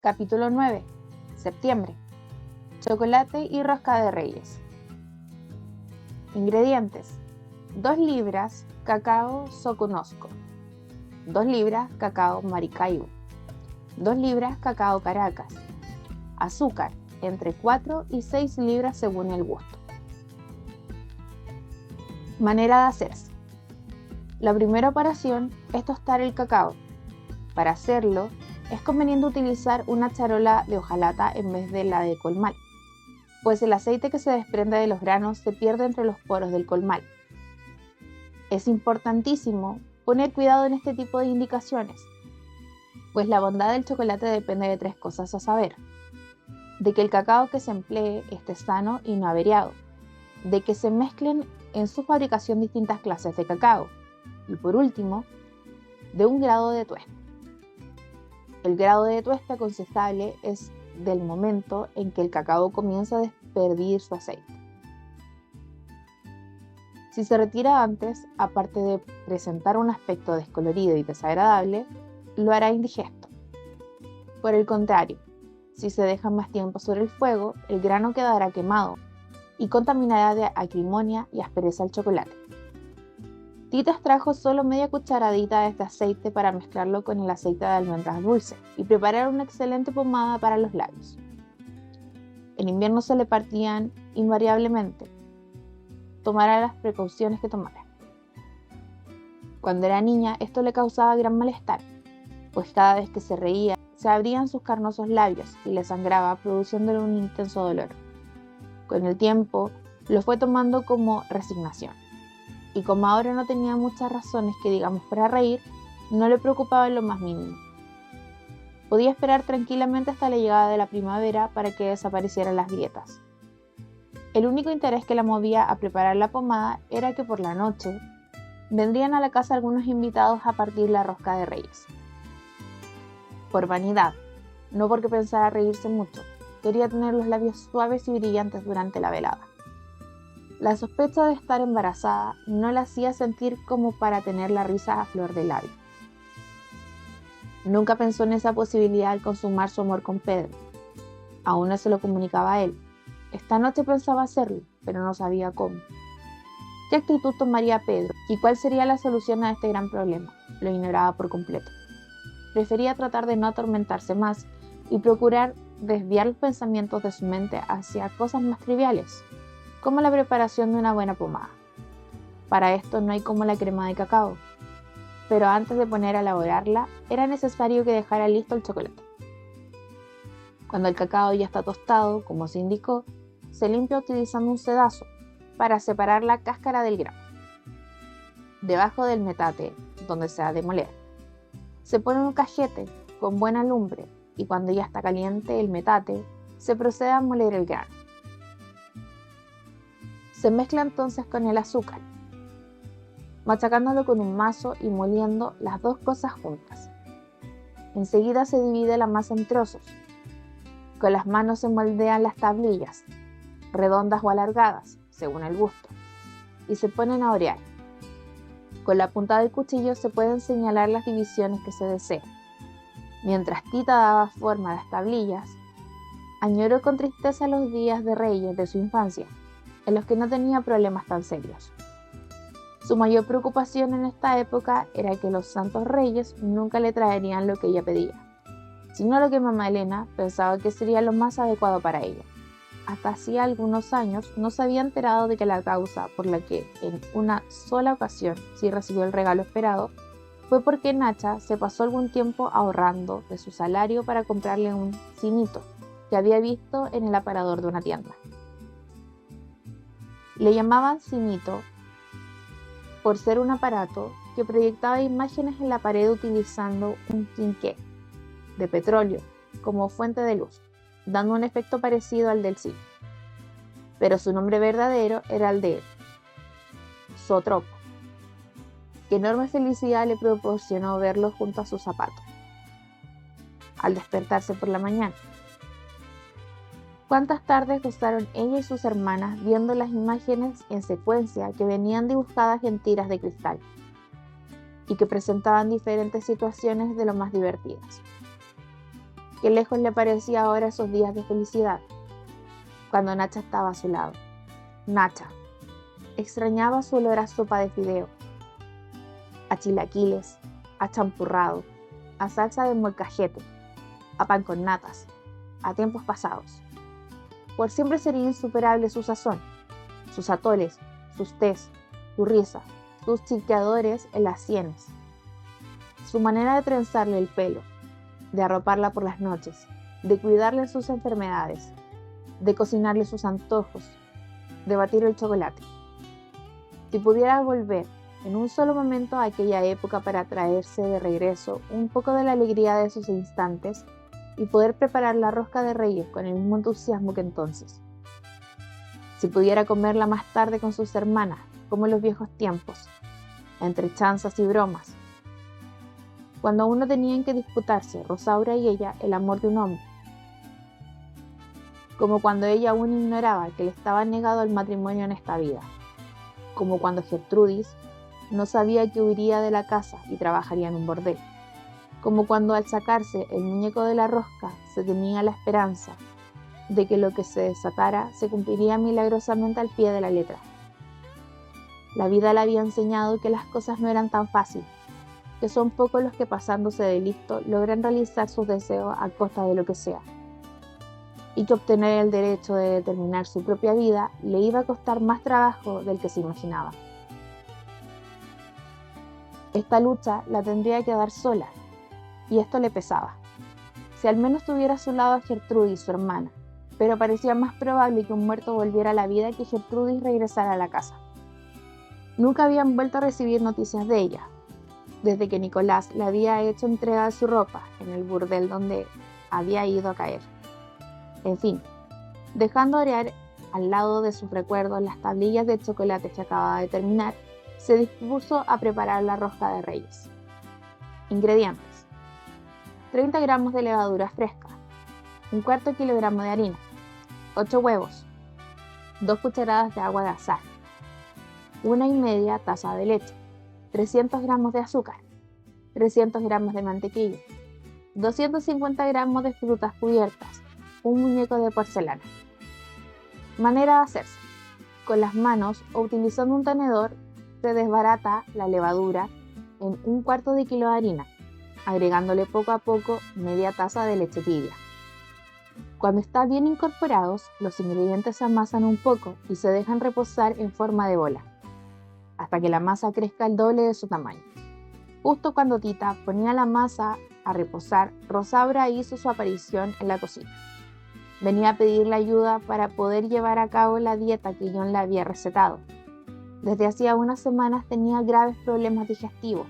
Capítulo 9. Septiembre. Chocolate y rosca de reyes. Ingredientes: 2 libras cacao soconosco, 2 libras cacao maracaibo, 2 libras cacao Caracas, azúcar entre 4 y 6 libras según el gusto. Manera de hacerse. La primera operación es tostar el cacao. Para hacerlo, es conveniente utilizar una charola de hojalata en vez de la de colmal, pues el aceite que se desprende de los granos se pierde entre los poros del colmal. Es importantísimo poner cuidado en este tipo de indicaciones, pues la bondad del chocolate depende de 3 cosas a saber: de que el cacao que se emplee esté sano y no averiado, de que se mezclen en su fabricación distintas clases de cacao, y por último, de un grado de tueste. El grado de tueste aconsejable es del momento en que el cacao comienza a despedir su aceite. Si se retira antes, aparte de presentar un aspecto descolorido y desagradable, lo hará indigesto. Por el contrario, si se deja más tiempo sobre el fuego, el grano quedará quemado y contaminará de acrimonia y aspereza el chocolate. Tita extrajo solo media cucharadita de este aceite para mezclarlo con el aceite de almendras dulce y preparar una excelente pomada para los labios. En invierno se le partían invariablemente. Tomara las precauciones que tomara. Cuando era niña, esto le causaba gran malestar, pues cada vez que se reía, se abrían sus carnosos labios y le sangraba, produciéndole un intenso dolor. Con el tiempo, lo fue tomando como resignación. Y como ahora no tenía muchas razones que digamos para reír, no le preocupaba en lo más mínimo. Podía esperar tranquilamente hasta la llegada de la primavera para que desaparecieran las grietas. El único interés que la movía a preparar la pomada era que por la noche vendrían a la casa algunos invitados a partir la rosca de reyes. Por vanidad, no porque pensara reírse mucho, quería tener los labios suaves y brillantes durante la velada. La sospecha de estar embarazada no la hacía sentir como para tener la risa a flor de labio. Nunca pensó en esa posibilidad al consumar su amor con Pedro. Aún no se lo comunicaba a él. Esta noche pensaba hacerlo, pero no sabía cómo. ¿Qué actitud tomaría Pedro y cuál sería la solución a este gran problema? Lo ignoraba por completo. Prefería tratar de no atormentarse más y procurar desviar los pensamientos de su mente hacia cosas más triviales, como la preparación de una buena pomada. Para esto no hay como la crema de cacao, pero antes de poner a elaborarla, era necesario que dejara listo el chocolate. Cuando el cacao ya está tostado, como se indicó, se limpia utilizando un sedazo para separar la cáscara del grano. Debajo del metate, donde se ha de moler, se pone un cajete con buena lumbre y cuando ya está caliente el metate, se procede a moler el grano. Se mezcla entonces con el azúcar, machacándolo con un mazo y moliendo las 2 cosas juntas. Enseguida se divide la masa en trozos. Con las manos se moldean las tablillas, redondas o alargadas, según el gusto, y se ponen a orear. Con la punta del cuchillo se pueden señalar las divisiones que se desean. Mientras Tita daba forma a las tablillas, añoró con tristeza los días de reyes de su infancia, en los que no tenía problemas tan serios. Su mayor preocupación en esta época era que los santos reyes nunca le traerían lo que ella pedía, sino lo que mamá Elena pensaba que sería lo más adecuado para ella. Hasta hacía algunos años no se había enterado de que la causa por la que en una sola ocasión sí recibió el regalo esperado fue porque Nacha se pasó algún tiempo ahorrando de su salario para comprarle un cinito que había visto en el aparador de una tienda. Le llamaban cinito por ser un aparato que proyectaba imágenes en la pared utilizando un quinqué de petróleo como fuente de luz, dando un efecto parecido al del cine. Pero su nombre verdadero era el de zootropo. Qué enorme felicidad le proporcionó verlo junto a su zapato al despertarse por la mañana. Cuántas tardes gozaron ella y sus hermanas viendo las imágenes en secuencia que venían dibujadas en tiras de cristal y que presentaban diferentes situaciones de lo más divertidas. Qué lejos le parecía ahora esos días de felicidad, cuando Nacha estaba a su lado. Nacha. Extrañaba su olor a sopa de fideo, a chilaquiles, a champurrado, a salsa de molcajete, a pan con natas, a tiempos pasados. Por siempre sería insuperable su sazón, sus atoles, sus tés, su risa, sus chiqueadores en las sienes, su manera de trenzarle el pelo, de arroparla por las noches, de cuidarle sus enfermedades, de cocinarle sus antojos, de batir el chocolate. Si pudiera volver en un solo momento a aquella época para traerse de regreso un poco de la alegría de esos instantes y poder preparar la rosca de Reyes con el mismo entusiasmo que entonces. Si pudiera comerla más tarde con sus hermanas, como en los viejos tiempos, entre chanzas y bromas, cuando aún no tenían que disputarse Rosaura y ella el amor de un hombre, como cuando ella aún ignoraba que le estaba negado el matrimonio en esta vida, como cuando Gertrudis no sabía que huiría de la casa y trabajaría en un bordel, como cuando al sacarse el muñeco de la rosca se tenía la esperanza de que lo que se desatara se cumpliría milagrosamente al pie de la letra. La vida le había enseñado que las cosas no eran tan fáciles, que son pocos los que pasándose de listo logran realizar sus deseos a costa de lo que sea, y que obtener el derecho de determinar su propia vida le iba a costar más trabajo del que se imaginaba. Esta lucha la tendría que dar sola, y esto le pesaba. Si al menos tuviera a su lado a Gertrudis, su hermana, pero parecía más probable que un muerto volviera a la vida que Gertrudis regresara a la casa. Nunca habían vuelto a recibir noticias de ella, desde que Nicolás le había hecho entrega de su ropa en el burdel donde había ido a caer. En fin, dejando orear al lado de sus recuerdos las tablillas de chocolate que acababa de terminar, se dispuso a preparar la rosca de Reyes. Ingredientes: 30 gramos de levadura fresca, un cuarto kilogramo de harina, 8 huevos, 2 cucharadas de agua de azahar, 1,5 taza de leche, 300 gramos de azúcar, 300 gramos de mantequilla, 250 gramos de frutas cubiertas, un muñeco de porcelana. Manera de hacerse: con las manos o utilizando un tenedor se desbarata la levadura en 1/4 kilo de harina, agregándole poco a poco media taza de leche tibia. Cuando están bien incorporados, los ingredientes se amasan un poco y se dejan reposar en forma de bola, hasta que la masa crezca el doble de su tamaño. Justo cuando Tita ponía la masa a reposar, Rosaura hizo su aparición en la cocina. Venía a pedirle ayuda para poder llevar a cabo la dieta que John le había recetado. Desde hacía unas semanas tenía graves problemas digestivos.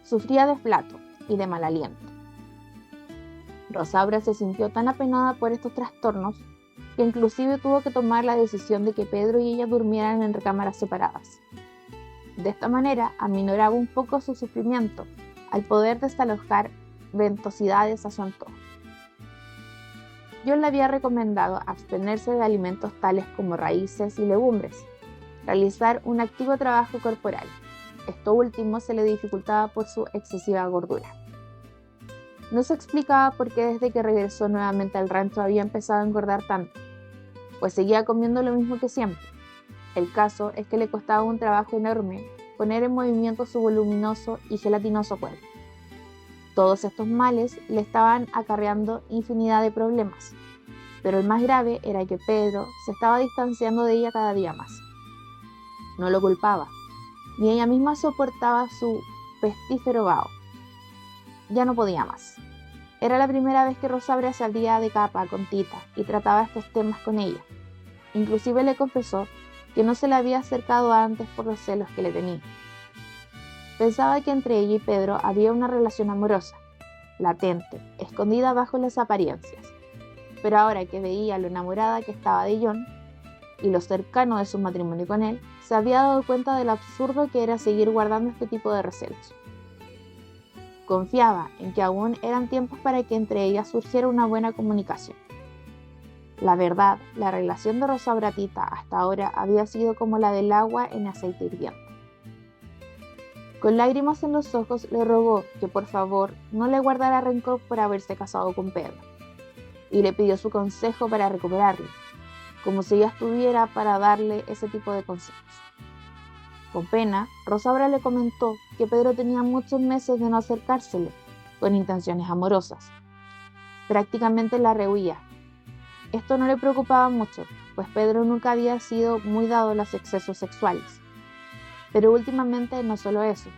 Sufría de flato y de mal aliento. Rosaura se sintió tan apenada por estos trastornos que inclusive tuvo que tomar la decisión de que Pedro y ella durmieran en recámaras separadas. De esta manera aminoraba un poco su sufrimiento al poder desalojar ventosidades a su antojo. John le había recomendado abstenerse de alimentos tales como raíces y legumbres, realizar un activo trabajo corporal. Esto último se le dificultaba por su excesiva gordura. No se explicaba por qué desde que regresó nuevamente al rancho había empezado a engordar tanto, pues seguía comiendo lo mismo que siempre. El caso es que le costaba un trabajo enorme poner en movimiento su voluminoso y gelatinoso cuerpo. Todos estos males le estaban acarreando infinidad de problemas, pero el más grave era que Pedro se estaba distanciando de ella cada día más. No lo culpaba, ni ella misma soportaba su pestífero vaho. Ya no podía más. Era la primera vez que Rosaura salía de capa con Tita y trataba estos temas con ella. Inclusive le confesó que no se le había acercado antes por los celos que le tenía. Pensaba que entre ella y Pedro había una relación amorosa, latente, escondida bajo las apariencias. Pero ahora que veía lo enamorada que estaba de John y lo cercano de su matrimonio con él, se había dado cuenta de lo absurdo que era seguir guardando este tipo de recelos. Confiaba en que aún eran tiempos para que entre ellas surgiera una buena comunicación. La verdad, la relación de Rosaura-Tita hasta ahora había sido como la del agua en aceite hirviendo. Con lágrimas en los ojos le rogó que por favor no le guardara rencor por haberse casado con Pedro, y le pidió su consejo para recuperarlo, como si ella estuviera para darle ese tipo de consejos. Con pena, Rosaura le comentó que Pedro tenía muchos meses de no acercársele con intenciones amorosas. Prácticamente la rehuía. Esto no le preocupaba mucho, pues Pedro nunca había sido muy dado a los excesos sexuales. Pero últimamente no solo eso,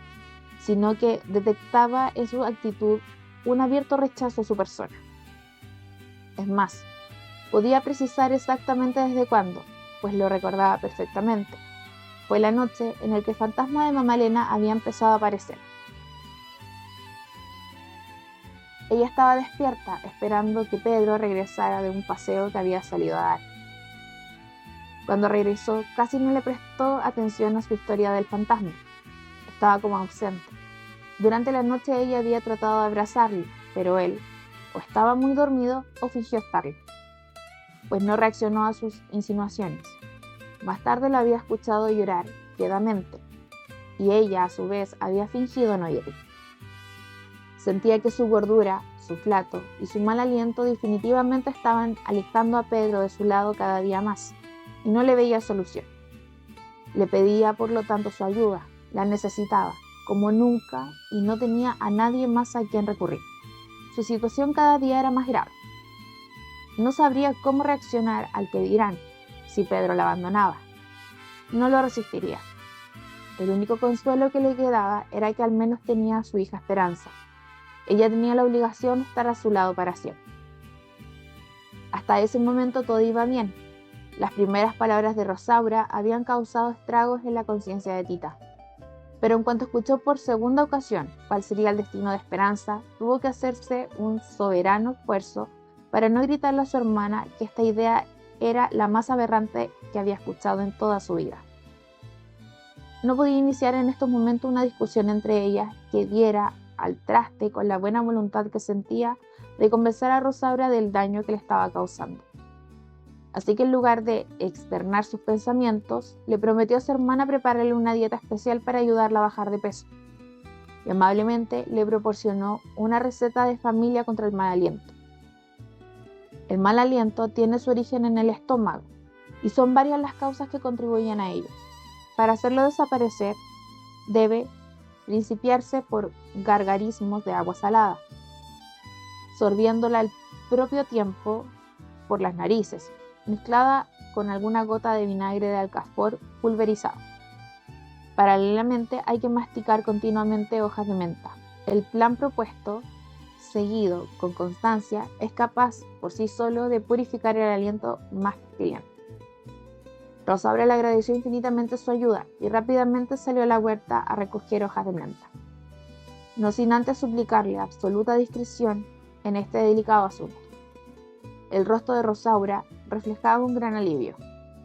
sino que detectaba en su actitud un abierto rechazo a su persona. Es más, podía precisar exactamente desde cuándo, pues lo recordaba perfectamente. Fue la noche en la que el fantasma de Mamá Elena había empezado a aparecer. Ella estaba despierta, esperando que Pedro regresara de un paseo que había salido a dar. Cuando regresó, casi no le prestó atención a su historia del fantasma. Estaba como ausente. Durante la noche ella había tratado de abrazarlo, pero él o estaba muy dormido o fingió estarlo, pues no reaccionó a sus insinuaciones. Más tarde lo había escuchado llorar quedamente, y ella a su vez había fingido no oírlo. Sentía que su gordura, su flato y su mal aliento definitivamente estaban alejando a Pedro de su lado cada día más, y no le veía solución. Le pedía por lo tanto su ayuda, la necesitaba, como nunca, y no tenía a nadie más a quien recurrir. Su situación cada día era más grave. No sabría cómo reaccionar al que dirán si Pedro la abandonaba. No lo resistiría. El único consuelo que le quedaba era que al menos tenía a su hija Esperanza. Ella tenía la obligación de estar a su lado para siempre. Hasta ese momento todo iba bien. Las primeras palabras de Rosaura habían causado estragos en la conciencia de Tita. Pero en cuanto escuchó por segunda ocasión cuál sería el destino de Esperanza, tuvo que hacerse un soberano esfuerzo para no gritarle a su hermana que esta idea era la más aberrante que había escuchado en toda su vida. No podía iniciar en estos momentos una discusión entre ellas que diera al traste con la buena voluntad que sentía de convencer a Rosaura del daño que le estaba causando. Así que en lugar de externar sus pensamientos, le prometió a su hermana prepararle una dieta especial para ayudarla a bajar de peso. Y amablemente le proporcionó una receta de familia contra el mal aliento. El mal aliento tiene su origen en el estómago, y son varias las causas que contribuyen a ello. Para hacerlo desaparecer, debe principiarse por gargarismos de agua salada, sorbiéndola al propio tiempo por las narices, mezclada con alguna gota de vinagre de alcanfor pulverizado. Paralelamente hay que masticar continuamente hojas de menta. El plan propuesto, seguido con constancia, es capaz por sí solo de purificar el aliento más que bien. Rosaura le agradeció infinitamente su ayuda y rápidamente salió a la huerta a recoger hojas de menta, no sin antes suplicarle absoluta discreción en este delicado asunto. El rostro de Rosaura reflejaba un gran alivio.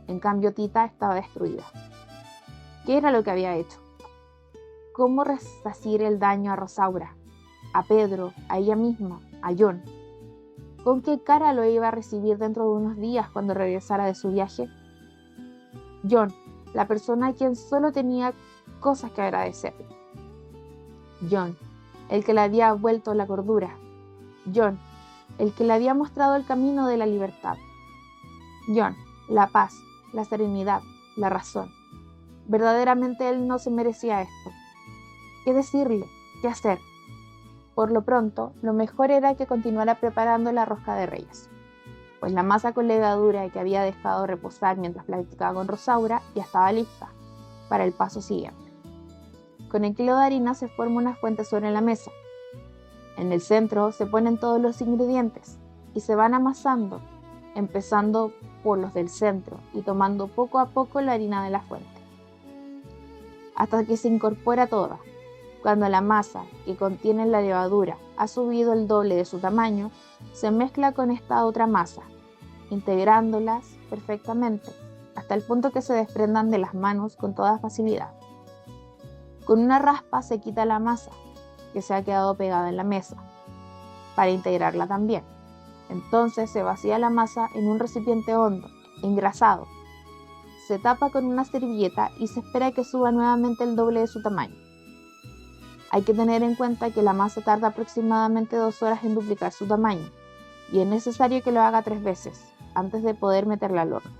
En cambio, Tita estaba destruida. ¿Qué era lo que había hecho? ¿Cómo resarcir el daño a Rosaura, a Pedro, a ella misma, a John? ¿Con qué cara lo iba a recibir dentro de unos días cuando regresara de su viaje? John, la persona a quien solo tenía cosas que agradecerle. John, el que le había vuelto la cordura. John, el que le había mostrado el camino de la libertad. John, la paz, la serenidad, la razón. Verdaderamente él no se merecía esto. ¿Qué decirle? ¿Qué hacer? Por lo pronto, lo mejor era que continuara preparando la rosca de Reyes, pues la masa con levadura que había dejado reposar mientras platicaba con Rosaura ya estaba lista para el paso siguiente. Con el kilo de harina se forma una fuente sobre la mesa. En el centro se ponen todos los ingredientes y se van amasando, empezando por los del centro y tomando poco a poco la harina de la fuente, hasta que se incorpora toda. Cuando la masa que contiene la levadura ha subido el doble de su tamaño, se mezcla con esta otra masa, integrándolas perfectamente, hasta el punto que se desprendan de las manos con toda facilidad. Con una raspa se quita la masa que se ha quedado pegada en la mesa, para integrarla también. Entonces se vacía la masa en un recipiente hondo, engrasado. Se tapa con una servilleta y se espera que suba nuevamente el doble de su tamaño. Hay que tener en cuenta que la masa tarda aproximadamente 2 horas en duplicar su tamaño, y es necesario que lo haga 3 veces antes de poder meterla al horno.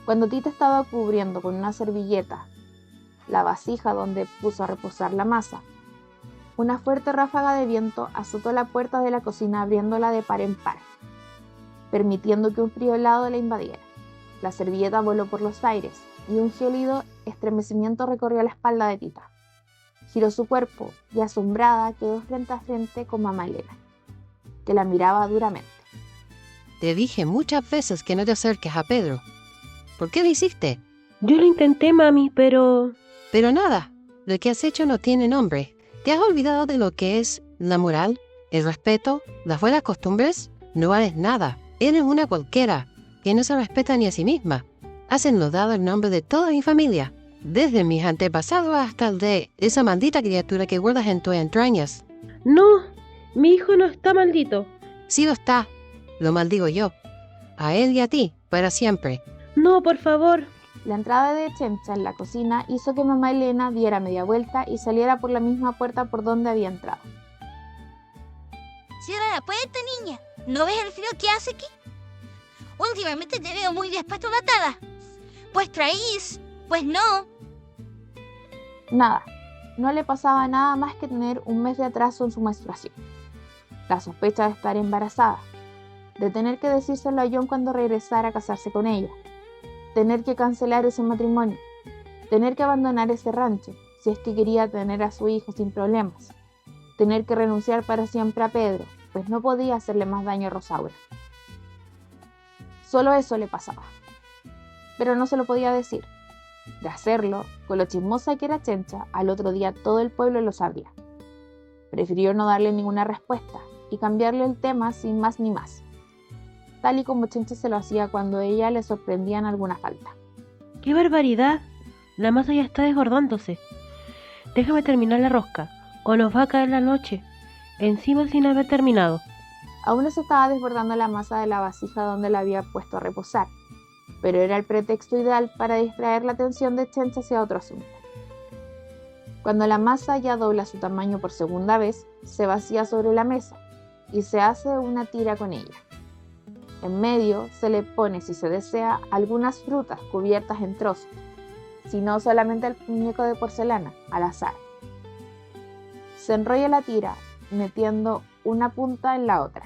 Cuando Tita estaba cubriendo con una servilleta la vasija donde puso a reposar la masa, una fuerte ráfaga de viento azotó la puerta de la cocina abriéndola de par en par, permitiendo que un frío helado la invadiera. La servilleta voló por los aires y un gélido estremecimiento recorrió la espalda de Tita. Giró su cuerpo y asombrada quedó frente a frente con mamá Elena, que la miraba duramente. Te dije muchas veces que no te acerques a Pedro. ¿Por qué lo hiciste? Yo lo intenté, mami, pero... Pero nada, lo que has hecho no tiene nombre. ¿Te has olvidado de lo que es la moral, el respeto, las buenas costumbres? No vales nada. Eres una cualquiera, que no se respeta ni a sí misma. Has enlodado el nombre de toda mi familia, desde mis antepasados hasta el de esa maldita criatura que guardas en tus entrañas. No, mi hijo no está maldito. Sí lo está. Lo maldigo yo. A él y a ti, para siempre. No, por favor. La entrada de Chencha en la cocina hizo que mamá Elena diera media vuelta y saliera por la misma puerta por donde había entrado. Cierra la puerta, niña. ¿No ves el frío que hace aquí? Últimamente te veo muy despatulatada. Pues traís, pues no. Nada, no le pasaba nada más que tener un mes de atraso en su menstruación. La sospecha de estar embarazada, de tener que decírselo a John cuando regresara a casarse con ella, tener que cancelar ese matrimonio, tener que abandonar ese rancho si es que quería tener a su hijo sin problemas, tener que renunciar para siempre a Pedro, pues no podía hacerle más daño a Rosaura. Solo eso le pasaba, pero no se lo podía decir. De hacerlo, con lo chismosa que era Chencha, al otro día todo el pueblo lo sabría. Prefirió no darle ninguna respuesta y cambiarle el tema sin más ni más, tal y como Chencha se lo hacía cuando a ella le sorprendían alguna falta. ¡Qué barbaridad! La masa ya está desbordándose. Déjame terminar la rosca, o nos va a caer la noche, encima sin haber terminado. Aún no se estaba desbordando la masa de la vasija donde la había puesto a reposar, pero era el pretexto ideal para distraer la atención de Chencha hacia otro asunto. Cuando la masa ya dobla su tamaño por segunda vez, se vacía sobre la mesa y se hace una tira con ella. En medio se le pone, si se desea, algunas frutas cubiertas en trozos, si no solamente el muñeco de porcelana, al azar. Se enrolla la tira, metiendo una punta en la otra.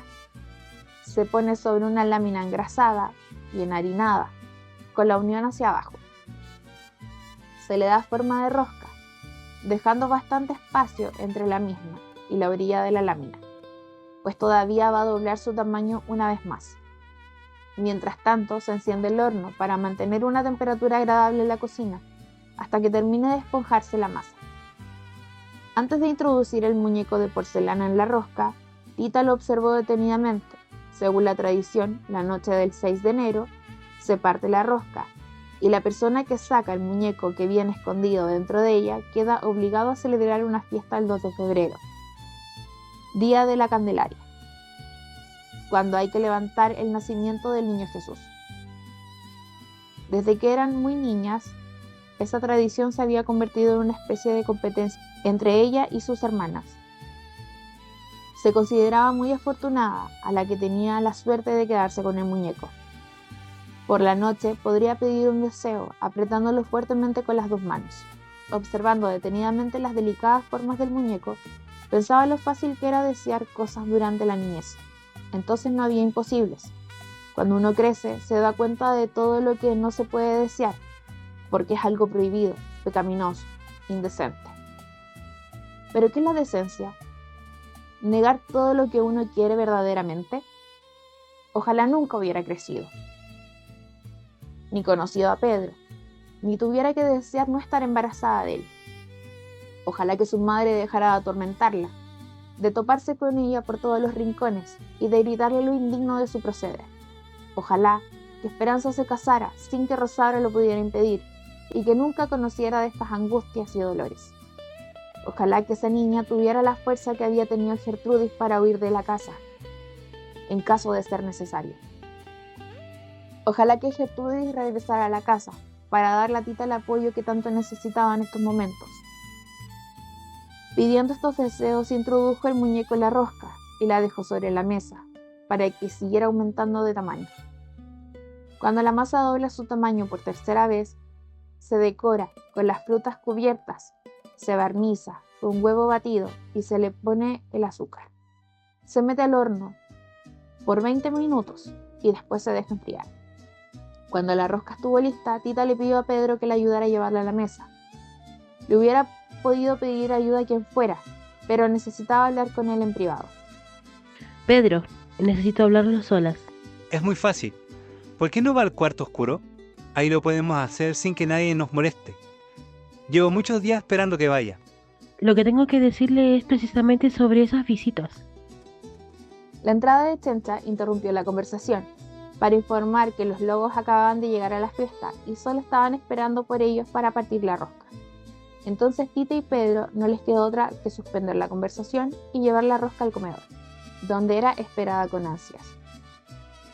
Se pone sobre una lámina engrasada y enharinada, con la unión hacia abajo. Se le da forma de rosca, dejando bastante espacio entre la misma y la orilla de la lámina, pues todavía va a doblar su tamaño una vez más. Mientras tanto, se enciende el horno para mantener una temperatura agradable en la cocina hasta que termine de esponjarse la masa. Antes de introducir el muñeco de porcelana en la rosca, Tita lo observó detenidamente. Según la tradición, la noche del 6 de enero se parte la rosca y la persona que saca el muñeco que viene escondido dentro de ella queda obligado a celebrar una fiesta el 2 de febrero, Día de la Candelaria, cuando hay que levantar el nacimiento del niño Jesús. Desde que eran muy niñas, esa tradición se había convertido en una especie de competencia entre ella y sus hermanas. Se consideraba muy afortunada a la que tenía la suerte de quedarse con el muñeco. Por la noche podría pedir un deseo apretándolo fuertemente con las 2 manos. Observando detenidamente las delicadas formas del muñeco, pensaba lo fácil que era desear cosas durante la niñez. Entonces no había imposibles. Cuando uno crece, se da cuenta de todo lo que no se puede desear, porque es algo prohibido, pecaminoso, indecente. ¿Pero qué es la decencia? ¿Negar todo lo que uno quiere verdaderamente? Ojalá nunca hubiera crecido, ni conocido a Pedro, ni tuviera que desear no estar embarazada de él. Ojalá que su madre dejara de atormentarla, de toparse con ella por todos los rincones y de gritarle lo indigno de su proceder. Ojalá que Esperanza se casara sin que Rosaura lo pudiera impedir y que nunca conociera de estas angustias y dolores. Ojalá que esa niña tuviera la fuerza que había tenido Gertrudis para huir de la casa, en caso de ser necesario. Ojalá que Gertrudis regresara a la casa para darle a Tita el apoyo que tanto necesitaba en estos momentos. Pidiendo estos deseos, introdujo el muñeco en la rosca y la dejó sobre la mesa, para que siguiera aumentando de tamaño. Cuando la masa dobla su tamaño por tercera vez, se decora con las frutas cubiertas, se barniza con huevo batido y se le pone el azúcar. Se mete al horno por 20 minutos y después se deja enfriar. Cuando la rosca estuvo lista, Tita le pidió a Pedro que le ayudara a llevarla a la mesa. Le hubiera podido pedir ayuda a quien fuera, pero necesitaba hablar con él en privado. Pedro, necesito hablarlo solas. Es muy fácil. ¿Por qué no va al cuarto oscuro? Ahí lo podemos hacer sin que nadie nos moleste. Llevo muchos días esperando que vaya. Lo que tengo que decirle es precisamente sobre esas visitas. La entrada de Chencha interrumpió la conversación para informar que los lobos acababan de llegar a la fiesta y solo estaban esperando por ellos para partir la rosca. Entonces Tita y Pedro no les quedó otra que suspender la conversación y llevar la rosca al comedor, donde era esperada con ansias.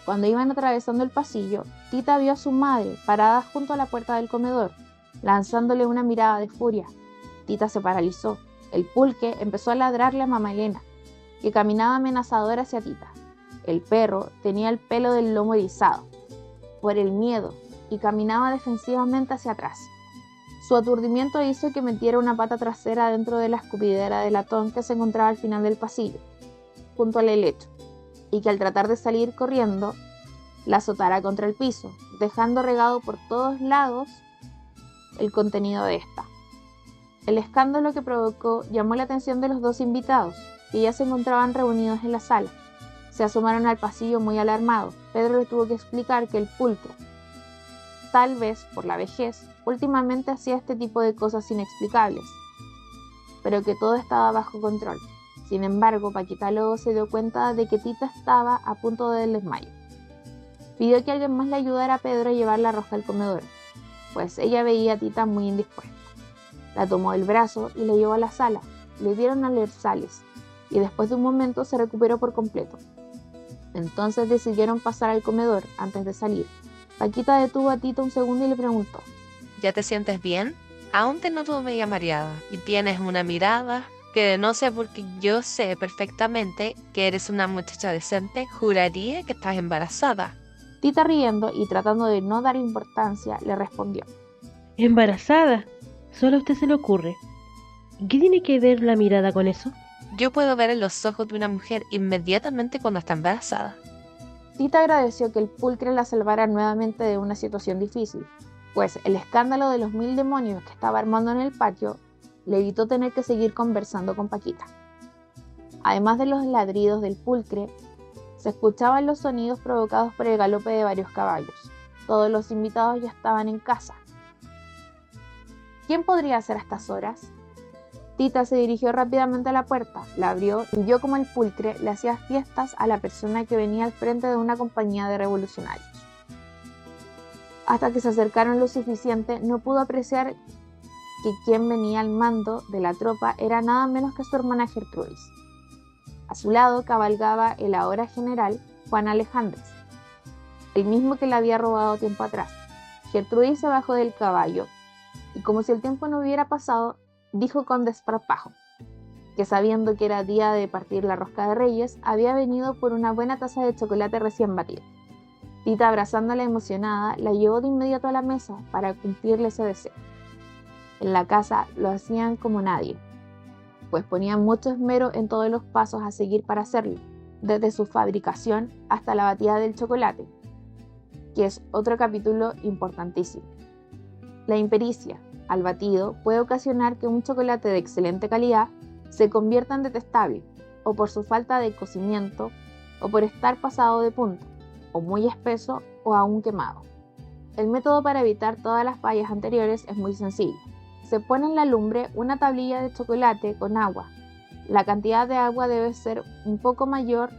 Cuando iban atravesando el pasillo, Tita vio a su madre parada junto a la puerta del comedor, lanzándole una mirada de furia. Tita se paralizó. El pulque empezó a ladrarle a mamá Elena, que caminaba amenazadora hacia Tita. El perro tenía el pelo del lomo erizado por el miedo y caminaba defensivamente hacia atrás. Su aturdimiento hizo que metiera una pata trasera dentro de la escupidera de latón que se encontraba al final del pasillo, junto al helecho, y que al tratar de salir corriendo, la azotara contra el piso, dejando regado por todos lados el contenido de esta. El escándalo que provocó llamó la atención de los dos invitados, que ya se encontraban reunidos en la sala. Se asomaron al pasillo muy alarmados. Pedro le tuvo que explicar que el pulque, tal vez por la vejez, últimamente hacía este tipo de cosas inexplicables, pero que todo estaba bajo control. Sin embargo, Paquita luego se dio cuenta de que Tita estaba a punto del desmayo. Pidió que alguien más le ayudara a Pedro a llevar la rosca al comedor, pues ella veía a Tita muy indispuesta. La tomó del brazo y la llevó a la sala. Le dieron a leer Sales, y después de un momento se recuperó por completo. Entonces decidieron pasar al comedor antes de salir. Paquita detuvo a Tita un segundo y le preguntó: ¿Ya te sientes bien? Aún te noto media mareada y tienes una mirada que no sé, porque yo sé perfectamente que eres una muchacha decente, juraría que estás embarazada. Tita, riendo y tratando de no dar importancia, le respondió: ¿Embarazada? Solo a usted se le ocurre. ¿Y qué tiene que ver la mirada con eso? Yo puedo ver en los ojos de una mujer inmediatamente cuando está embarazada. Tita agradeció que el pulcre la salvara nuevamente de una situación difícil, pues el escándalo de los 1000 demonios que estaba armando en el patio le evitó tener que seguir conversando con Paquita. Además de los ladridos del pulcre, se escuchaban los sonidos provocados por el galope de varios caballos. Todos los invitados ya estaban en casa. ¿Quién podría ser a estas horas? Tita se dirigió rápidamente a la puerta, la abrió y vio como el pulcre le hacía fiestas a la persona que venía al frente de una compañía de revolucionarios. Hasta que se acercaron lo suficiente, no pudo apreciar que quien venía al mando de la tropa era nada menos que su hermana Gertrudis. A su lado cabalgaba el ahora general Juan Alejandres, el mismo que le había robado tiempo atrás. Gertrudis se bajó del caballo y, como si el tiempo no hubiera pasado, dijo con desparpajo que, sabiendo que era día de partir la rosca de Reyes, había venido por una buena taza de chocolate recién batido. Tita, abrazándola emocionada, la llevó de inmediato a la mesa para cumplirle ese deseo. En la casa lo hacían como nadie, pues ponían mucho esmero en todos los pasos a seguir para hacerlo, desde su fabricación hasta la batida del chocolate, que es otro capítulo importantísimo. La impericia al batido puede ocasionar que un chocolate de excelente calidad se convierta en detestable, o por su falta de cocimiento, o por estar pasado de punto, o muy espeso, o aún quemado. El método para evitar todas las fallas anteriores es muy sencillo. Se pone en la lumbre una tablilla de chocolate con agua. La cantidad de agua debe ser un poco mayor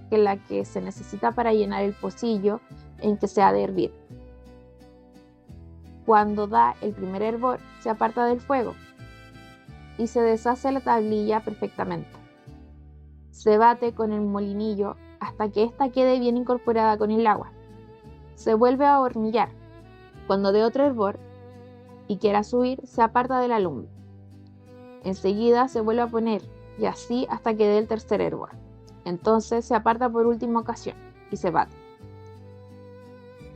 que la que se necesita para llenar el pocillo en que se ha de hervir. Cuando da el primer hervor, se aparta del fuego y se deshace la tablilla perfectamente. Se bate con el molinillo hasta que ésta quede bien incorporada con el agua. Se vuelve a hornillar. Cuando dé otro hervor y quiera subir, se aparta de la lumbre. Enseguida se vuelve a poner, y así hasta que dé el tercer hervor. Entonces se aparta por última ocasión y se bate.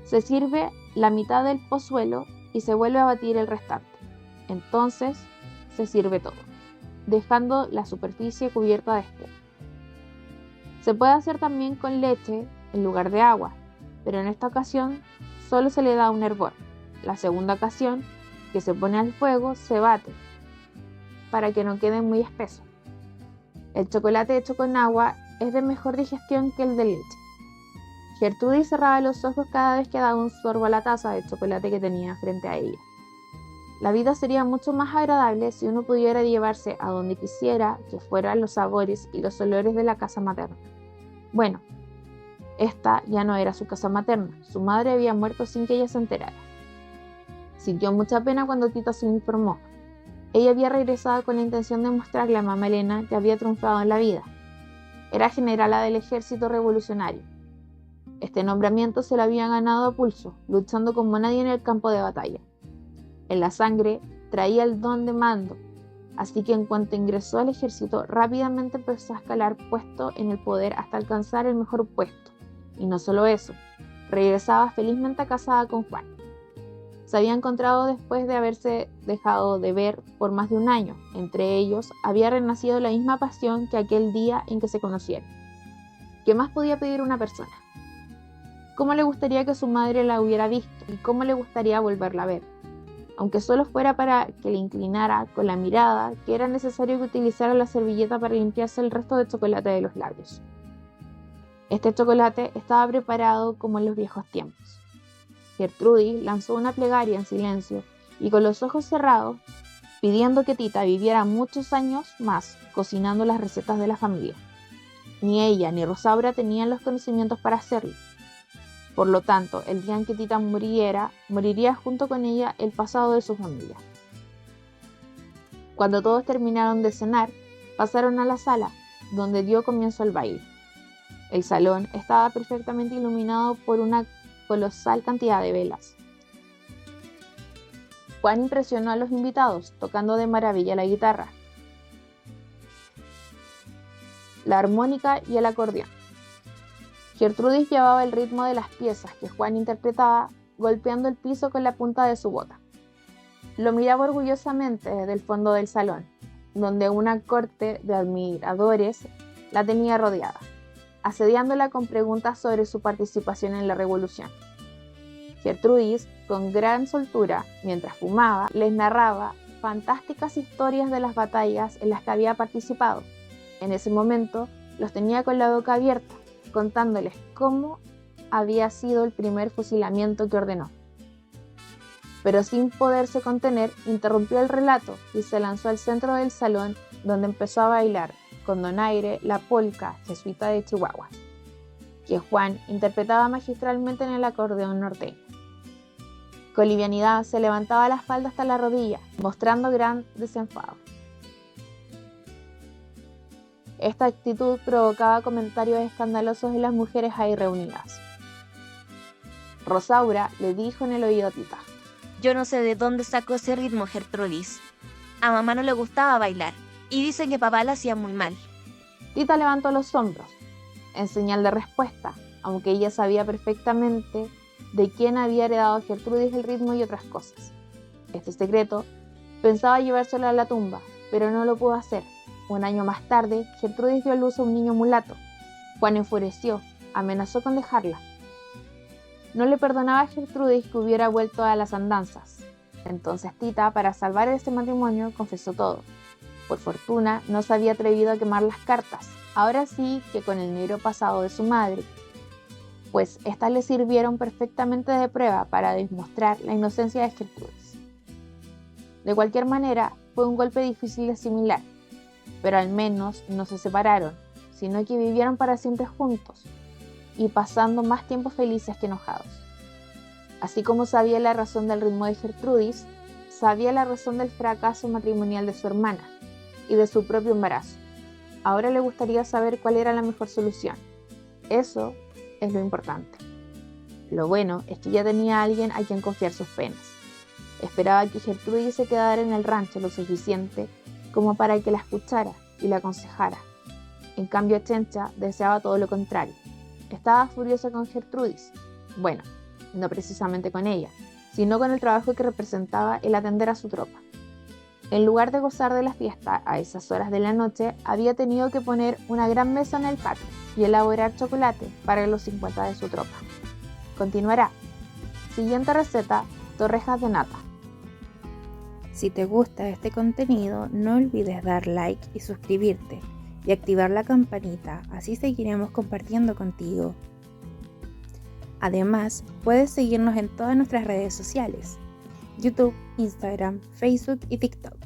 Se sirve la mitad del pozuelo y se vuelve a batir el restante. Entonces se sirve todo, dejando la superficie cubierta de espuma. Se puede hacer también con leche en lugar de agua, pero en esta ocasión solo se le da un hervor. La segunda ocasión, que se pone al fuego, se bate para que no quede muy espeso. El chocolate hecho con agua es de mejor digestión que el de leche. Gertrudis cerraba los ojos cada vez que daba un sorbo a la taza de chocolate que tenía frente a ella. La vida sería mucho más agradable si uno pudiera llevarse a donde quisiera que fueran los sabores y los olores de la casa materna. Bueno, esta ya no era su casa materna, su madre había muerto sin que ella se enterara. Sintió mucha pena cuando Tita se informó. Ella había regresado con la intención de mostrarle a mamá Elena que había triunfado en la vida. Era generala del ejército revolucionario. Este nombramiento se lo había ganado a pulso, luchando como nadie en el campo de batalla. En la sangre traía el don de mando, así que en cuanto ingresó al ejército, rápidamente empezó a escalar puesto en el poder hasta alcanzar el mejor puesto. Y no solo eso, regresaba felizmente casada con Juan. Se había encontrado después de haberse dejado de ver por más de un año. Entre ellos había renacido la misma pasión que aquel día en que se conocieron. ¿Qué más podía pedir una persona? ¿Cómo le gustaría que su madre la hubiera visto? ¿Y cómo le gustaría volverla a ver? Aunque solo fuera para que le inclinara con la mirada, que era necesario que utilizara la servilleta para limpiarse el resto de chocolate de los labios. Este chocolate estaba preparado como en los viejos tiempos. Gertrudis lanzó una plegaria en silencio y con los ojos cerrados, pidiendo que Tita viviera muchos años más cocinando las recetas de la familia. Ni ella ni Rosaura tenían los conocimientos para hacerlo. Por lo tanto, el día en que Tita moriría junto con ella el pasado de su familia. Cuando todos terminaron de cenar, pasaron a la sala, donde dio comienzo el baile. El salón estaba perfectamente iluminado por una colosal cantidad de velas. Juan impresionó a los invitados, tocando de maravilla la guitarra, la armónica y el acordeón. Gertrudis llevaba el ritmo de las piezas que Juan interpretaba, golpeando el piso con la punta de su bota. Lo miraba orgullosamente desde el fondo del salón, donde una corte de admiradores la tenía rodeada, asediándola con preguntas sobre su participación en la revolución. Gertrudis, con gran soltura, mientras fumaba, les narraba fantásticas historias de las batallas en las que había participado. En ese momento, los tenía con la boca abierta, contándoles cómo había sido el primer fusilamiento que ordenó. Pero sin poderse contener, interrumpió el relato y se lanzó al centro del salón, donde empezó a bailar con donaire la polca jesuita de Chihuahua, que Juan interpretaba magistralmente en el acordeón norteño. Con livianidad se levantaba la falda hasta la rodilla, mostrando gran desenfado. Esta actitud provocaba comentarios escandalosos de las mujeres ahí reunidas. Rosaura le dijo en el oído a Tita: Yo no sé de dónde sacó ese ritmo, Gertrudis. A mamá no le gustaba bailar y dicen que papá la hacía muy mal. Tita levantó los hombros, en señal de respuesta, aunque ella sabía perfectamente de quién había heredado Gertrudis el ritmo y otras cosas. Este secreto pensaba llevárselo a la tumba, pero no lo pudo hacer. Un año más tarde, Gertrudis dio a luz a un niño mulato. Juan enfureció, amenazó con dejarla. No le perdonaba a Gertrudis que hubiera vuelto a las andanzas. Entonces Tita, para salvar este matrimonio, confesó todo. Por fortuna, no se había atrevido a quemar las cartas, ahora sí que con el negro pasado de su madre, pues estas le sirvieron perfectamente de prueba para demostrar la inocencia de Gertrudis. De cualquier manera, fue un golpe difícil de asimilar, pero al menos no se separaron, sino que vivieron para siempre juntos y pasando más tiempos felices que enojados. Así como sabía la razón del ritmo de Gertrudis, sabía la razón del fracaso matrimonial de su hermana y de su propio embarazo. Ahora le gustaría saber cuál era la mejor solución. Eso es lo importante. Lo bueno es que ya tenía a alguien a quien confiar sus penas. Esperaba que Gertrudis se quedara en el rancho lo suficiente como para que la escuchara y la aconsejara. En cambio, Chencha deseaba todo lo contrario. Estaba furiosa con Gertrudis. Bueno, no precisamente con ella, sino con el trabajo que representaba el atender a su tropa. En lugar de gozar de la fiesta a esas horas de la noche, había tenido que poner una gran mesa en el patio y elaborar chocolate para los 50 de su tropa. Continuará. Siguiente receta, torrejas de nata. Si te gusta este contenido, no olvides dar like y suscribirte y activar la campanita, así seguiremos compartiendo contigo. Además, puedes seguirnos en todas nuestras redes sociales: YouTube, Instagram, Facebook y TikTok.